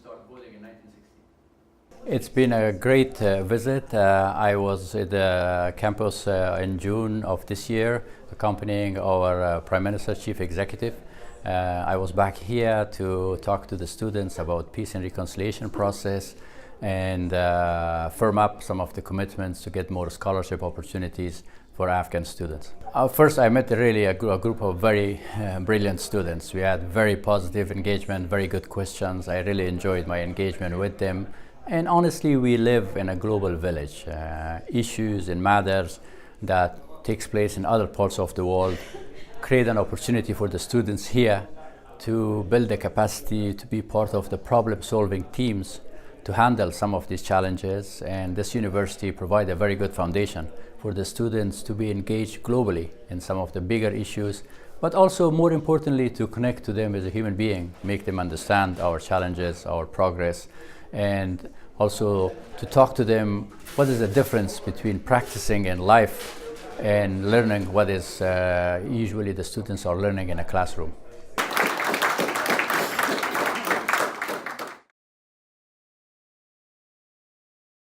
start voting in 1960. It's been a great visit. I was at the campus in June of this year, accompanying our Prime Minister, Chief Executive. I was back here to talk to the students about peace and reconciliation process and firm up some of the commitments to get more scholarship opportunities for Afghan students. First, I met really a group of very brilliant students. We had very positive engagement, very good questions. I really enjoyed my engagement with them. And honestly, we live in a global village. Issues and matters that takes place in other parts of the world create an opportunity for the students here to build the capacity to be part of the problem-solving teams to handle some of these challenges. And this university provides a very good foundation for the students to be engaged globally in some of the bigger issues, but also more importantly to connect to them as a human being, make them understand our challenges, our progress, and also to talk to them what is the difference between practicing in life and learning what is usually the students are learning in a classroom.